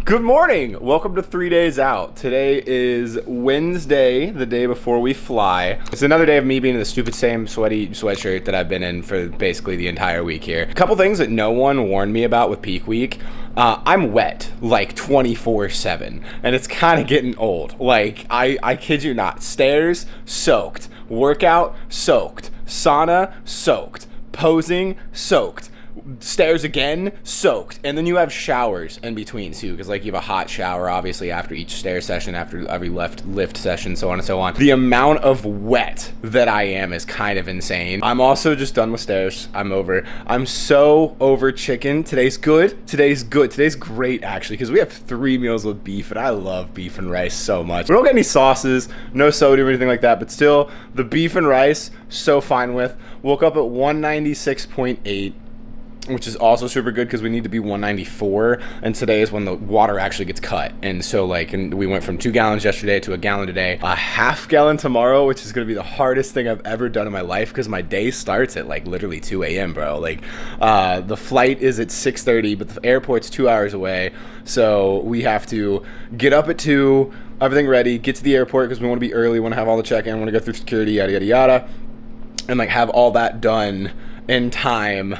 Good morning. Welcome to 3 Days Out. Today is Wednesday, the day before we fly. It's another day of me being in the stupid same sweaty sweatshirt that I've been in for basically the entire week here. A couple things that no one warned me about with peak week. I'm wet like 24/7 and it's kind of getting old. Like I kid you not. Stairs soaked, workout soaked, sauna soaked, posing soaked, stairs again soaked, and then you have showers in between too, because like you have a hot shower obviously after each stair session, after every lift session, so on and so on. The amount of wet that I am is kind of insane. I'm also just done with stairs. I'm so over chicken. Today's great actually, because we have 3 meals with beef and I love beef and rice so much. We don't get any sauces, no soda or anything like that, but still the beef and rice, so fine with. Woke up at 196.8, which is also super good because we need to be 194, and today is when the water actually gets cut. And so and we went from 2 gallons yesterday to 1 gallon today, a half gallon tomorrow, which is going to be the hardest thing I've ever done in my life because my day starts at like literally 2 a.m. bro. The flight is at 6:30, but the airport's 2 hours away, so we have to get up at 2, everything ready, get to the airport because we want to be early, want to have all the check-in, want to go through security, yada yada yada, and have all that done in time.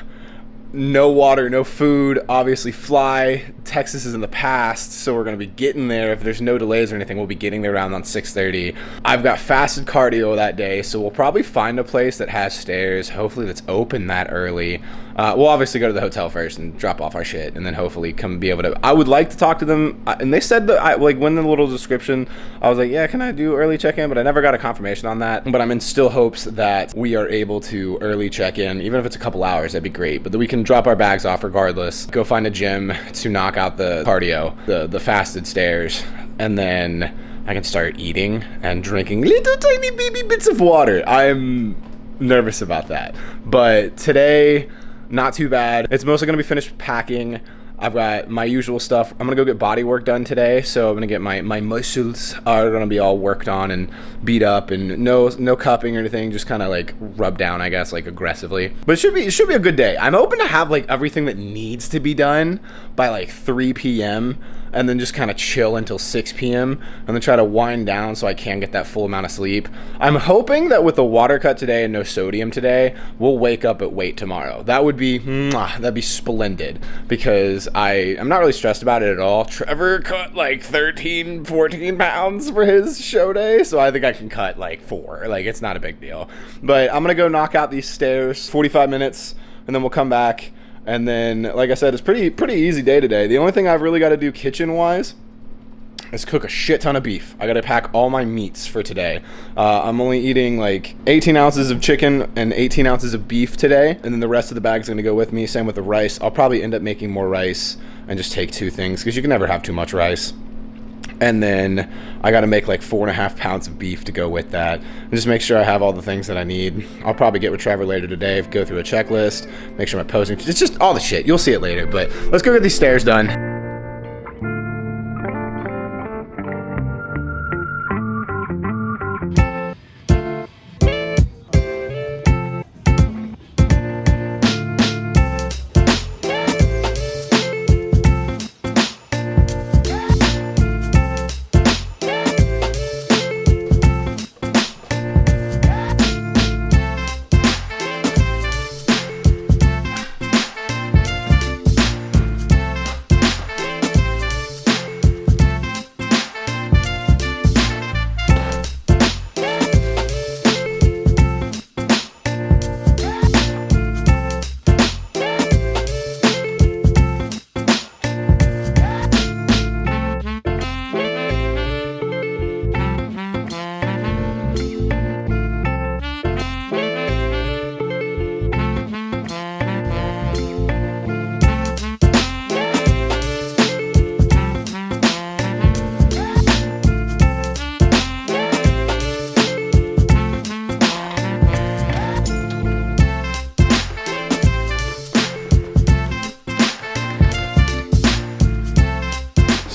No water, no food, obviously fly. Texas is in the past, so we're going to be getting there. If there's no delays or anything, we'll be getting there around 6:30. I've got fasted cardio that day, so we'll probably find a place that has stairs, hopefully that's open that early. We'll obviously go to the hotel first and drop off our shit, and then hopefully come be able to. I would like to talk to them, and they said that when the little description, I was like, yeah, can I do early check-in? But I never got a confirmation on that. But I'm in still hopes that we are able to early check-in, even if it's a couple hours, that'd be great. But that we can drop our bags off regardless, go find a gym to knock out the cardio, the fasted stairs, and then I can start eating and drinking little tiny baby bits of water. I'm nervous about that, but today, not too bad. It's mostly gonna be finished packing. I've got my usual stuff. I'm gonna go get body work done today, so I'm gonna get my muscles are gonna be all worked on and beat up, and no cupping or anything, just kind of rub down, I guess, aggressively. But it should be a good day. I'm hoping to have everything that needs to be done by 3 p.m. and then just kind of chill until 6 p.m. and then try to wind down so I can get that full amount of sleep. I'm hoping that with the water cut today and no sodium today, we'll wake up at weight tomorrow. That'd be splendid, because I'm not really stressed about it at all. Trevor cut 13, 14 pounds for his show day, so I think I can cut 4. It's not a big deal. But I'm gonna go knock out these stairs, 45 minutes, and then we'll come back. And then, like I said, it's pretty easy day today. The only thing I've really got to do kitchen-wise is cook a shit ton of beef. I got to pack all my meats for today. I'm only eating 18 ounces of chicken and 18 ounces of beef today, and then the rest of the bag's going to go with me. Same with the rice. I'll probably end up making more rice and just take 2 things, because you can never have too much rice. And then I got to make 4.5 pounds of beef to go with that, and just make sure I have all the things that I need. I'll probably get with Trevor later today, go through a checklist, make sure my posing, it's just all the shit. You'll see it later, but let's go get these stairs done.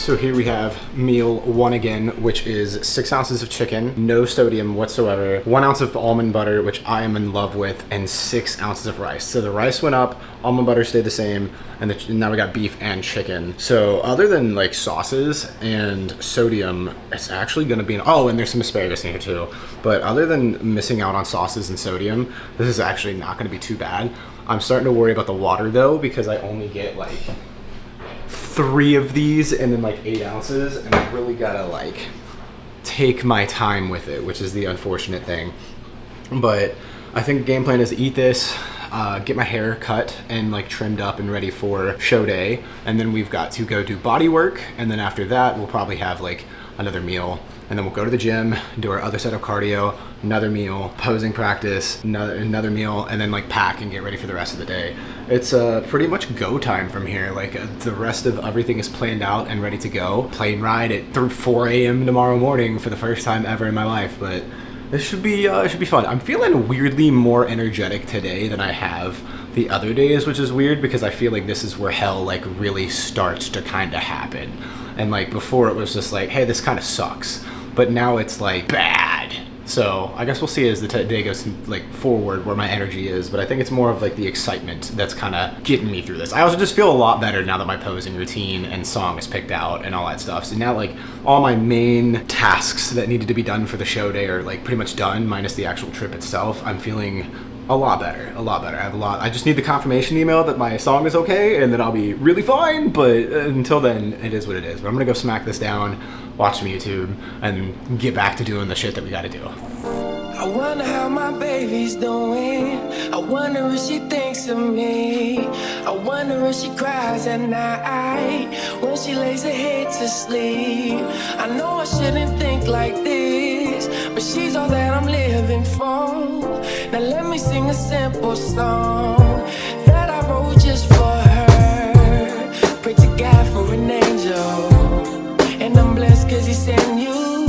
So here we have meal one again, which is 6 ounces of chicken, no sodium whatsoever, 1 ounce of almond butter, which I am in love with, and 6 ounces of rice. So the rice went up, almond butter stayed the same, and now we got beef and chicken. So other than like sauces and sodium, it's actually gonna be, oh, and there's some asparagus in here too. But other than missing out on sauces and sodium, this is actually not gonna be too bad. I'm starting to worry about the water though, because I only get like 3 of these and then like 8 ounces, and I really gotta like take my time with it, which is the unfortunate thing. But I think the game plan is to eat this, get my hair cut and like trimmed up and ready for show day, and then we've got to go do body work, and then after that we'll probably have like another meal, and then we'll go to the gym, do our other set of cardio, another meal, posing practice, another meal, and then like pack and get ready for the rest of the day. It's pretty much go time from here. Like the rest of everything is planned out and ready to go. Plane ride at 4 a.m. tomorrow morning for the first time ever in my life, but this should be fun. I'm feeling weirdly more energetic today than I have the other days, which is weird because I feel like this is where hell like really starts to kind of happen. And like before it was just like, hey, this kind of sucks. But now it's like bad. So I guess we'll see as the day goes like forward where my energy is, but I think it's more of like the excitement that's kind of getting me through this. I also just feel a lot better now that my posing routine and song is picked out and all that stuff. So now like all my main tasks that needed to be done for the show day are like pretty much done, minus the actual trip itself. I'm feeling a lot better, a lot better. I just need the confirmation email that my song is okay, and then I'll be really fine, but until then, it is what it is. But I'm gonna go smack this down, watch some YouTube, and get back to doing the shit that we gotta do. I wonder how my baby's doing. I wonder if she thinks of me. I wonder if she cries at night when she lays her head to sleep. I know I shouldn't think like this, but she's all that I'm living for. Now let me sing a simple song that I wrote just for her. Pray to God for an angel, and I'm blessed cause he sent you.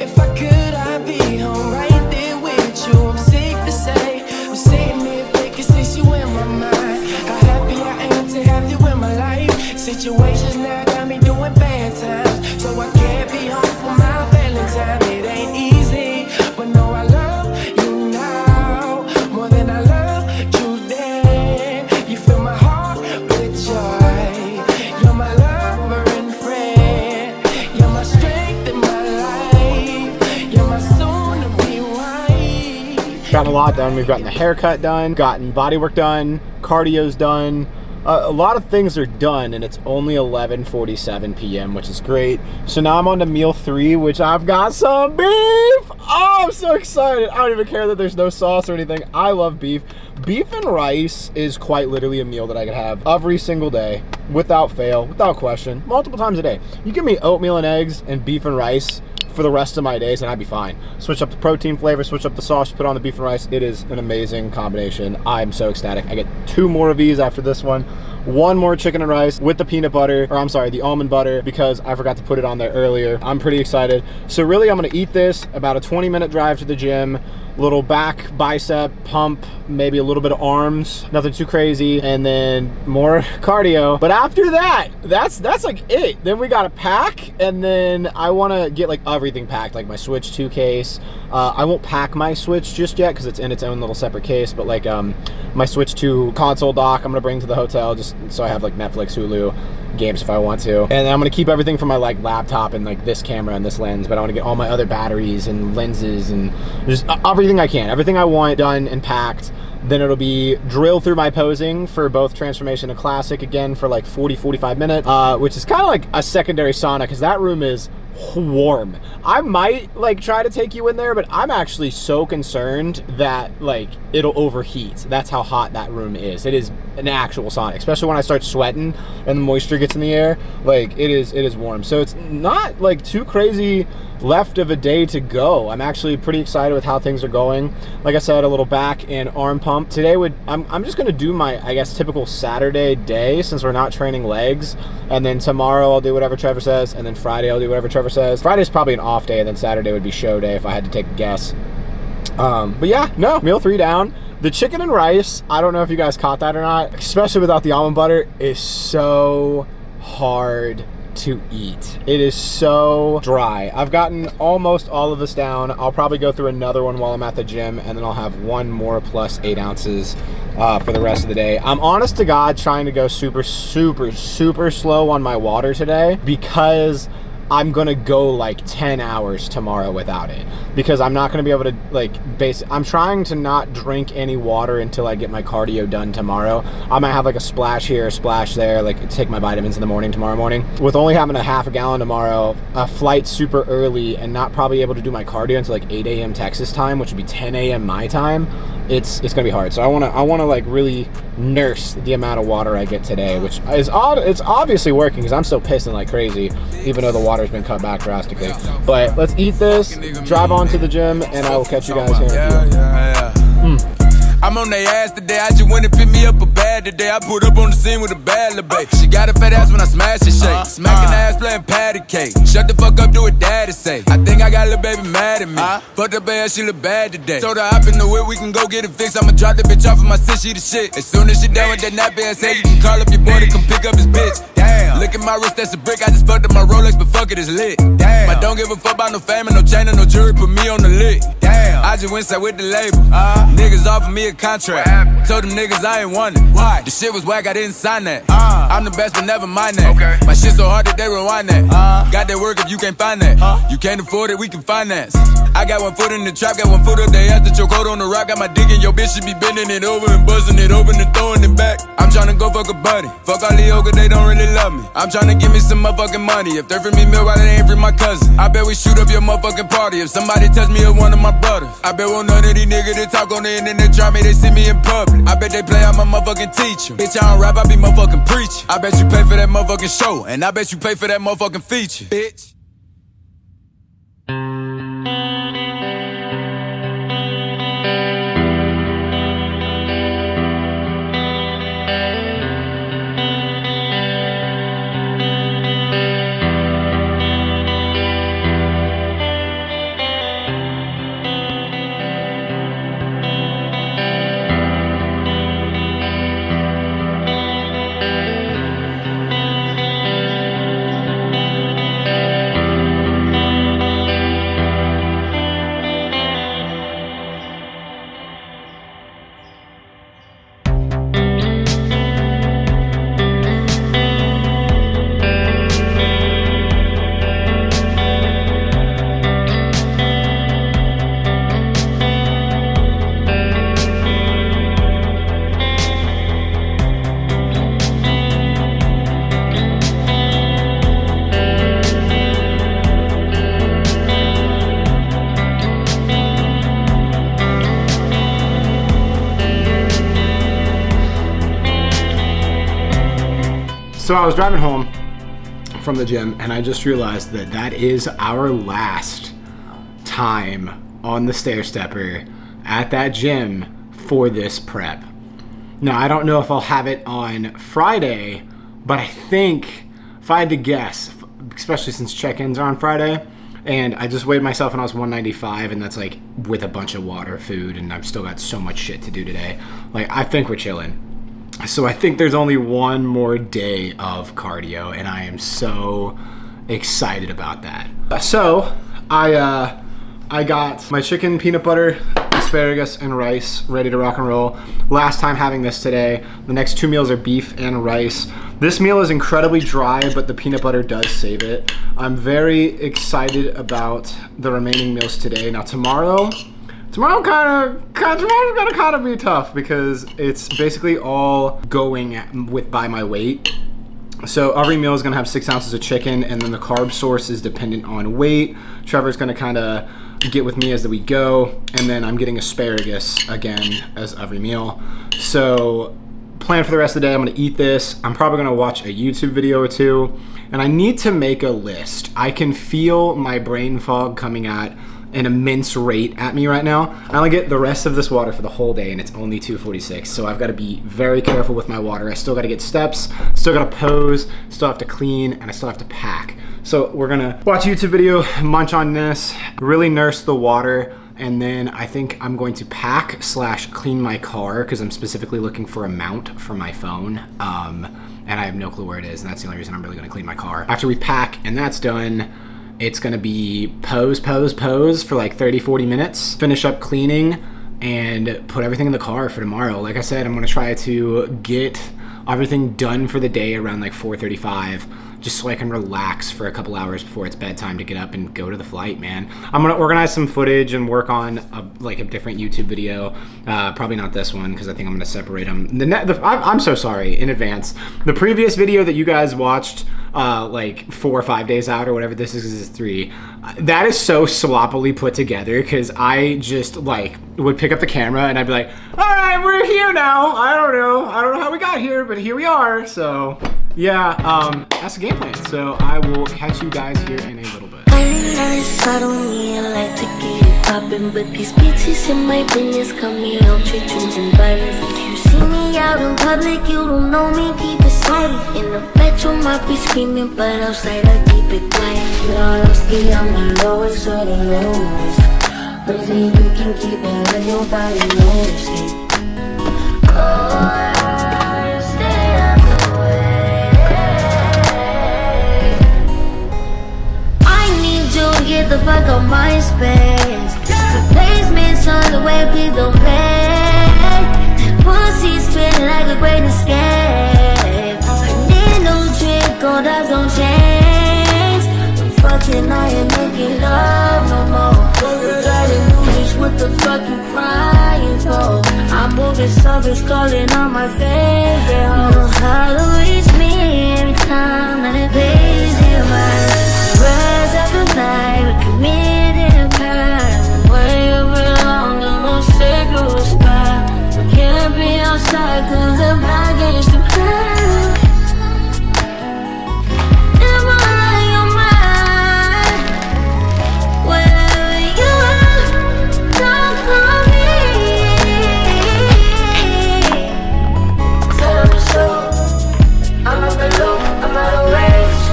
If I could, I'd be home right there with you. I'm sick to say, I'm sitting here thinking since you in my mind, how happy I am to have you in my life. Situations now got me doing bad times, so I can't be home for my Valentine. It ain't easy, but no, I love you now more than I loved you then. You fill my heart with joy. You're my lover and friend. You're my strength in my life. You're my soon to be wife. Gotten a lot done. We've gotten the haircut done, gotten body work done, cardio's done. A lot of things are done, and it's only 11:47 p.m., which is great. So now I'm on to meal 3, which I've got some beef. Oh, I'm so excited. I don't even care that there's no sauce or anything. I love beef. Beef and rice is quite literally a meal that I could have every single day, without fail, without question, multiple times a day. You give me oatmeal and eggs and beef and rice for the rest of my days and I'd be fine. Switch up the protein flavor, switch up the sauce, put on the beef and rice. It is an amazing combination. I'm so ecstatic. I get 2 more of these after this one. 1 more chicken and rice with the peanut butter, or I'm sorry, the almond butter, because I forgot to put it on there earlier. I'm pretty excited. So really I'm gonna eat this, about a 20-minute drive to the gym, little back bicep pump, maybe a little bit of arms, nothing too crazy, and then more cardio. But after that, that's like it. Then we gotta pack, and then I wanna get like everything packed, like my Switch 2 case. I won't pack my Switch just yet because it's in its own little separate case, but like my Switch 2 console dock I'm gonna bring to the hotel just so I have like Netflix, Hulu, games if I want to. And I'm gonna keep everything from my like laptop and like this camera and this lens, but I want to get all my other batteries and lenses and just everything I can, everything I want done and packed. Then it'll be drill through my posing for both Transformation and Classic again for like 40-45 minutes, which is kind of like a secondary sauna because that room is warm. I might like try to take you in there, but I'm actually so concerned that like it'll overheat. That's how hot that room is. It is an actual sauna, especially when I start sweating and the moisture gets in the air. Like it is warm. So it's not like too crazy left of a day to go. I'm actually pretty excited with how things are going. Like I said, a little back and arm pump. Today I'm just gonna do my, I guess, typical Saturday day since we're not training legs. And then tomorrow I'll do whatever Trevor says, and then Friday I'll do whatever Trevor says. Friday's probably an off day, and then Saturday would be show day if I had to take a guess. But yeah, no, meal 3 down. The chicken and rice, I don't know if you guys caught that or not, especially without the almond butter, is so hard to eat. It is so dry. I've gotten almost all of this down. I'll probably go through another one while I'm at the gym, and then I'll have one more plus 8 ounces for the rest of the day. I'm honest to God trying to go super slow on my water today because I'm gonna go like 10 hours tomorrow without it, because I'm not gonna be able to I'm trying to not drink any water until I get my cardio done tomorrow. I might have like a splash here, a splash there, like take my vitamins in the morning tomorrow morning. With only having a half a gallon tomorrow, a flight super early, and not probably able to do my cardio until like 8 a.m. Texas time, which would be 10 a.m. my time, it's gonna be hard. So I wanna like really nurse the amount of water I get today, which is odd. It's obviously working because I'm still pissing like crazy, even though the water's been cut back drastically. But let's eat this, drive on to the gym, and I will catch you guys here in a few. I'm on their ass today, I just went and pick me up a bag today. I put up on the scene with a bad little babe. She got a fat ass when I smash and shake. Smacking ass playing patty cake. Shut the fuck up, do what daddy say. I think I got a little baby mad at me. Fucked up ass, she look bad today. Told her hop in the whip, we can go get it fixed. I'ma drop the bitch off of my sis, she the shit. As soon as she done with that nappy ass head, you can call up your boy to come pick up his bitch. Damn. Look at my wrist, that's a brick. I just fucked up my Rolex, but fuck it, it's lit. Damn. I don't give a fuck about no fame and no chain and no jewelry, put me on the lick. Damn. I just went side with the label. Niggas offered me a contract. Told them niggas I ain't want it. Why? The shit was whack, I didn't sign that. I'm the best, but never mind that. Okay. My shit so hard that they rewind that. Got that work if you can't find that. You can't afford it, we can finance. I got one foot in the trap, got one foot up there after your coat on the rock. Got my dick in your bitch, she be bending it over and buzzing it open and throwing it back. I'm tryna go fuck a buddy. Fuck all the yoga, they don't really love me. I'm tryna give me some motherfucking money. If they're for me, why they ain't for my cousin? I bet we shoot up your motherfucking party. If somebody touch me or one of my brothers, I bet won't none of these niggas that talk on the internet try me, they see me in public. I bet they play out my motherfucking teacher. Bitch, I don't rap, I be motherfucking preaching. I bet you pay for that motherfucking show, and I bet you pay for that motherfucking feature, bitch. So I was driving home from the gym and I just realized that that is our last time on the stair stepper at that gym for this prep. Now I don't know if I'll have it on Friday, but I think if I had to guess, especially since check-ins are on Friday, and I just weighed myself and I was 195, and that's like with a bunch of water, food, and I've still got so much shit to do today. Like, I think we're chilling. So I think there's only one more day of cardio, and I am so excited about that. So I got my chicken, peanut butter, asparagus, and rice ready to rock and roll. Last time having this today. The next 2 meals are beef and rice. This meal is incredibly dry, but the peanut butter does save it. I'm very excited about the remaining meals today. Now tomorrow's gonna kind of be tough because it's basically all going by my weight. So every meal is gonna have 6 ounces of chicken, and then the carb source is dependent on weight. Trevor's gonna kind of get with me as we go, and then I'm getting asparagus again as every meal. So plan for the rest of the day, I'm gonna eat this. I'm probably gonna watch a YouTube video or two, and I need to make a list. I can feel my brain fog coming at an immense rate at me right now. I only get the rest of this water for the whole day, and it's only 2:46, so I've got to be very careful with my water. I still got to get steps, still got to pose, still have to clean, and I still have to pack. So we're gonna watch a YouTube video, munch on this, really nurse the water, And then I think I'm going to pack / clean my car because I'm specifically looking for a mount for my phone. And I have no clue where it is, and that's the only reason I'm really gonna clean my car. After we pack and that's done, it's gonna be pose for like 30-40 minutes, finish up cleaning, and put everything in the car for tomorrow. Like I said, I'm gonna try to get everything done for the day around like 4:35, just so I can relax for a couple hours before it's bedtime to get up and go to the flight, man. I'm gonna organize some footage and work on a different YouTube video. Probably not this one, because I think I'm gonna separate them. I'm so sorry in advance. The previous video that you guys watched like 4 or 5 days out or whatever, this is 3. That is so sloppily put together because I just like would pick up the camera and I'd be like, all right, we're here now. I don't know how we got here, but here we are. So yeah, that's the game plan. So I will catch you guys here in a little bit. I don't need like to get it poppin', but these bitches in my business cut me out, treat choosing violence. If you see me out in public, you don't know me, keep it silent. In the bedroom, I be screaming, but outside I keep it quiet. You know, I'm the lowest of the lowest. But then you can keep it like nobody knows it. Oh, stay out the way. I need you to get the fuck out my space. The basement's on the way, please don't play. Pussy spinning like a great escape. I need no trick, gold eyes don't change. I'm fucking, I ain't making love no more. You gotta do this, what the fuck you crying for? I'm moving surface, calling on my favorite. You know how to reach me every time that it pays you right. Rise up the night, we committed crime. Way over long, no sacred spot. We can't be outside, cause the baggage too high. Am I on your mind? Wherever you are, don't call me. Tell me so, I'm up below, I'm out of range.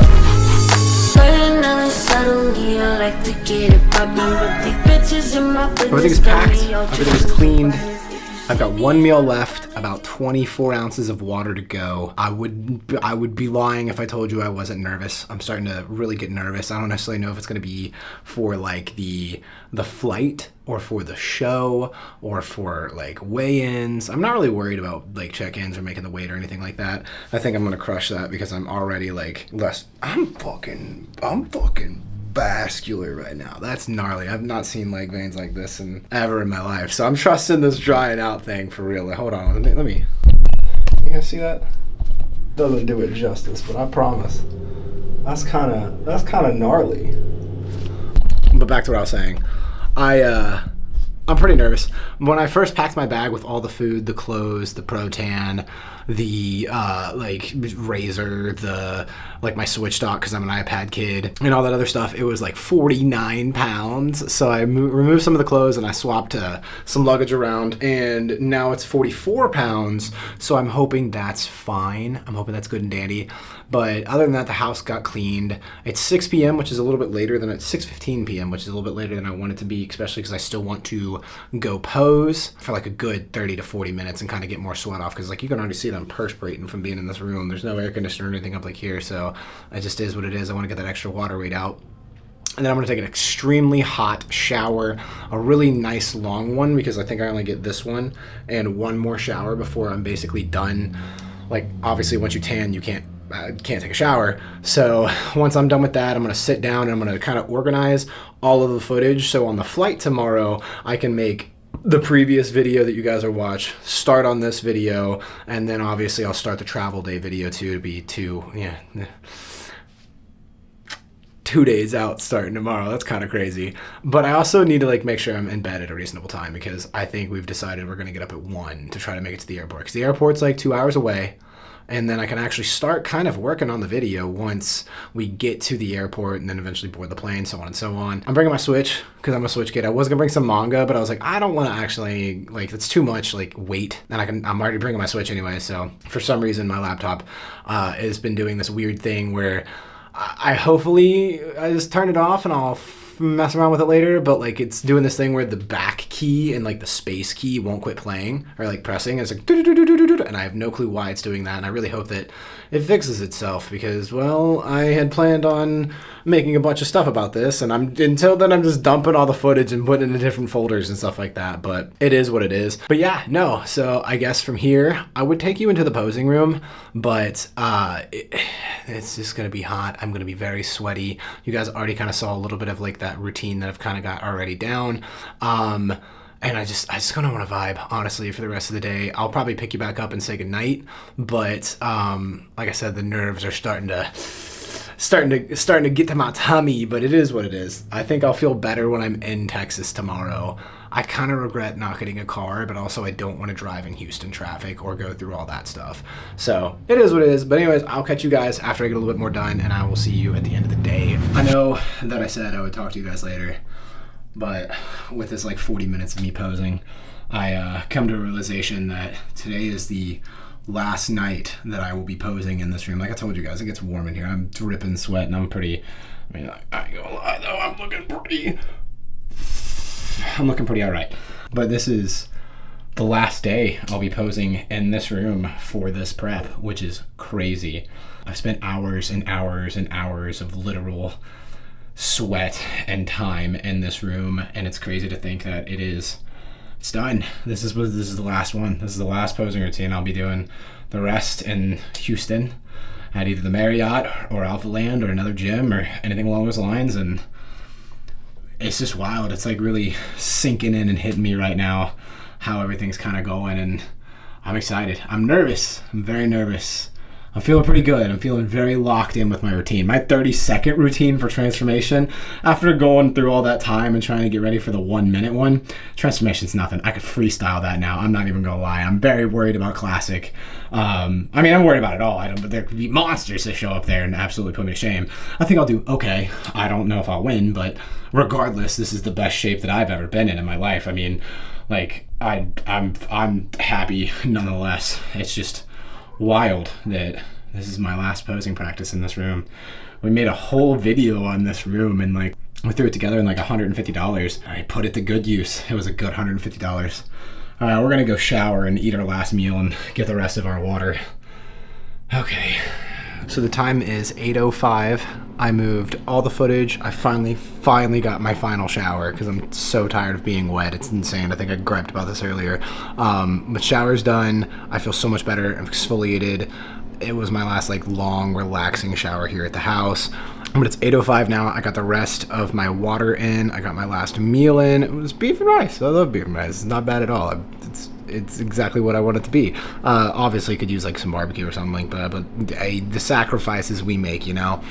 Turning on the saddle, I like to get it poppin', but these bitches in my business. Everything is packed, everything is cleaned. I've got 1 meal left, about 24 ounces of water to go. I would be lying if I told you I wasn't nervous. I'm starting to really get nervous. I don't necessarily know if it's gonna be for like the flight or for the show or for like weigh-ins. I'm not really worried about like check-ins or making the weight or anything like that. I think I'm gonna crush that because I'm already like I'm fucking vascular right now. That's gnarly. I've not seen leg veins like this ever in my life. So I'm trusting this drying out thing for real. Like, hold on, let me. You guys see that? Doesn't do it justice, but I promise. That's kind of gnarly. But back to what I was saying. I'm pretty nervous. When I first packed my bag with all the food, the clothes, the Protan, the like razor, the like my Switch dock because I'm an iPad kid, and all that other stuff, it was like 49 pounds. So I removed some of the clothes and I swapped some luggage around, and now it's 44 pounds. So I'm hoping that's fine. I'm hoping that's good and dandy. But other than that, the house got cleaned. It's 6 p.m., which is a little bit later than it's 6:15 p.m., which is a little bit later than I want it to be, especially because I still want to go pose for like a good 30 to 40 minutes and kind of get more sweat off, because like you can already see that I'm perspirating from being in this room. There's no air conditioner or anything up like here, so it just is what it is. I want to get that extra water weight out. And then I'm gonna take an extremely hot shower, a really nice long one, because I think I only get this one and one more shower before I'm basically done. Like obviously once you tan, you can't take a shower. So once I'm done with that, I'm gonna sit down and I'm gonna kind of organize all of the footage. So on the flight tomorrow, I can make the previous video that you guys are watching, start on this video, and then obviously I'll start the travel day video too, to be 2 days out starting tomorrow. That's kind of crazy. But I also need to like make sure I'm in bed at a reasonable time, because I think we've decided we're gonna get up at 1 to try to make it to the airport, because the airport's like 2 hours away. And then I can actually start kind of working on the video once we get to the airport and then eventually board the plane, so on and so on. I'm bringing my Switch because I'm a Switch kid. I was gonna bring some manga, but I was like, I don't want to actually, like, it's too much like weight, and I'm already bringing my Switch anyway. So for some reason, my laptop has been doing this weird thing where I just turn it off and I'll mess around with it later, but like it's doing this thing where the back key and like the space key won't quit playing or like pressing. It's like and I have no clue why it's doing that, and I really hope that it fixes itself because, well, I had planned on making a bunch of stuff about this, and until then I'm just dumping all the footage and putting it in different folders and stuff like that, but it is what it is. But yeah, no, so I guess from here I would take you into the posing room, but it's just gonna be hot. I'm gonna be very sweaty. You guys already kind of saw a little bit of like that routine that I've kind of got already down. And I just kind of want to vibe, honestly, for the rest of the day. I'll probably pick you back up and say goodnight, but like I said, the nerves are starting to get to my tummy, but it is what it is. I think I'll feel better when I'm in Texas tomorrow. I kind of regret not getting a car, but also I don't want to drive in Houston traffic or go through all that stuff. So it is what it is. But anyways, I'll catch you guys after I get a little bit more done, and I will see you at the end of the day. I know that I said I would talk to you guys later, but with this like 40 minutes of me posing, I come to a realization that today is the last night that I will be posing in this room. Like I told you guys, it gets warm in here. I'm dripping sweat, and I'm pretty, I mean, I ain't gonna lie though, I'm looking pretty all right. But this is the last day I'll be posing in this room for this prep, which is crazy. I've spent hours and hours and hours of literal sweat and time in this room, and it's crazy to think that it's done. This is the last one. This is the last posing routine. I'll be doing the rest in Houston at either the Marriott or Alpha Land or another gym or anything along those lines, and it's just wild. It's like really sinking in and hitting me right now how everything's kind of going, and I'm excited. I'm nervous. I'm very nervous. I'm feeling pretty good. I'm feeling very locked in with my routine. My 30-second routine for transformation, after going through all that time and trying to get ready for the 1-minute one, transformation's nothing. I could freestyle that now. I'm not even gonna lie. I'm very worried about classic. I mean, I'm worried about it all. But there could be monsters that show up there and absolutely put me to shame. I think I'll do okay. I don't know if I'll win, but regardless, this is the best shape that I've ever been in my life. I mean, like I'm happy nonetheless. It's just wild that this is my last posing practice in this room. We made a whole video on this room, and like we threw it together in like $150. I put it to good use. It was a good $150. All right, we're gonna go shower and eat our last meal and get the rest of our water. Okay. So the time is 8:05. I moved all the footage. I finally got my final shower because I'm so tired of being wet. It's insane. I think I griped about this earlier. But shower's done. I feel so much better. I'm exfoliated. It was my last like long, relaxing shower here at the house. But it's 8:05 now. I got the rest of my water in. I got my last meal in. It was beef and rice. I love beef and rice. It's not bad at all. It's exactly what I want it to be. Obviously, you could use like some barbecue or something like that, but the sacrifices we make, you know.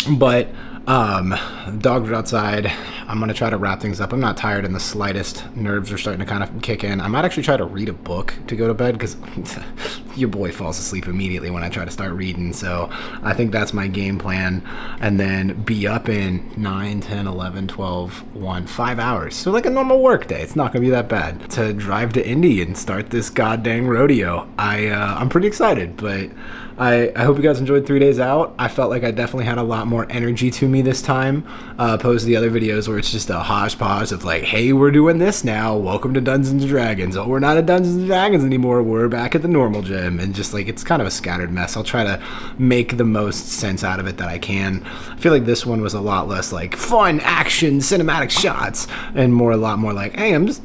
But dogs are outside. I'm gonna try to wrap things up. I'm not tired in the slightest. Nerves are starting to kind of kick in. I might actually try to read a book to go to bed because your boy falls asleep immediately when I try to start reading. So I think that's my game plan. And then be up in 9, 10, 11, 12, 1, 5 hours. So like a normal work day. It's not gonna be that bad. To drive to Indy and start this goddamn rodeo. I'm pretty excited, but I hope you guys enjoyed 3 days out. I felt like I definitely had a lot more energy to me this time, opposed to the other videos where it's just a hodgepodge of like, hey, we're doing this now. Welcome to Dungeons & Dragons. Oh, we're not at Dungeons & Dragons anymore. We're back at the normal gym. And just like, it's kind of a scattered mess. I'll try to make the most sense out of it that I can. I feel like this one was a lot less like fun, action, cinematic shots, and a lot more like, hey, I'm just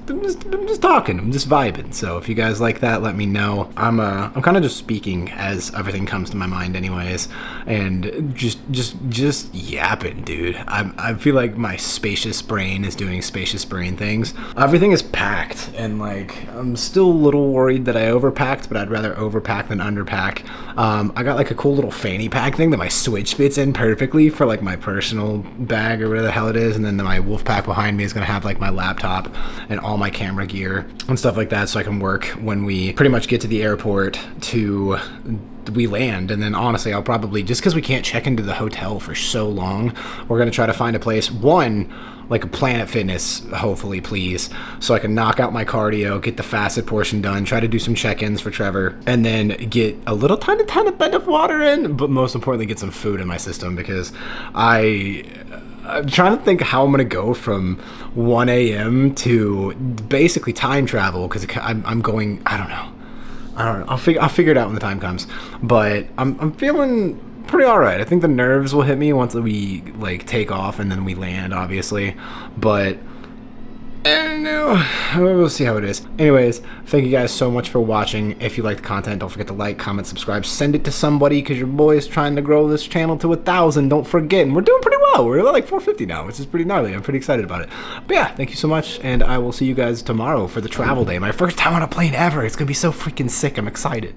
talking. I'm just vibing. So if you guys like that, let me know. I'm kind of just speaking as everything comes to my mind anyways, and just yapping, dude. I feel like my spacious brain is doing spacious brain things. Everything is packed, and like I'm still a little worried that I overpacked, but I'd rather overpack than underpack. I got like a cool little fanny pack thing that my Switch fits in perfectly for like my personal bag or whatever the hell it is, and then my wolf pack behind me is gonna have like my laptop and all my camera gear and stuff like that, so I can work when we pretty much get to the airport to we land. And then honestly, I'll probably, just because we can't check into the hotel for so long, we're gonna try to find a place, like a Planet Fitness, hopefully, please, so I can knock out my cardio, get the fasted portion done, try to do some check-ins for Trevor, and then get a little tiny bit of water in, but most importantly, get some food in my system, because I'm trying to think how I'm gonna go from 1 a.m. to basically time travel, because I'm going. I don't know. I'll figure it out when the time comes. But I'm feeling pretty all right. I think the nerves will hit me once we like take off and then we land, obviously. But I don't know. We'll see how it is. Anyways, thank you guys so much for watching. If you like the content, don't forget to like, comment, subscribe, send it to somebody, because your boy is trying to grow this channel to 1,000. Don't forget, and we're doing pretty well. We're at like 450 now, which is pretty gnarly. I'm pretty excited about it. But yeah, thank you so much, and I will see you guys tomorrow for the travel day. My first time on a plane ever. It's gonna be so freaking sick. I'm excited.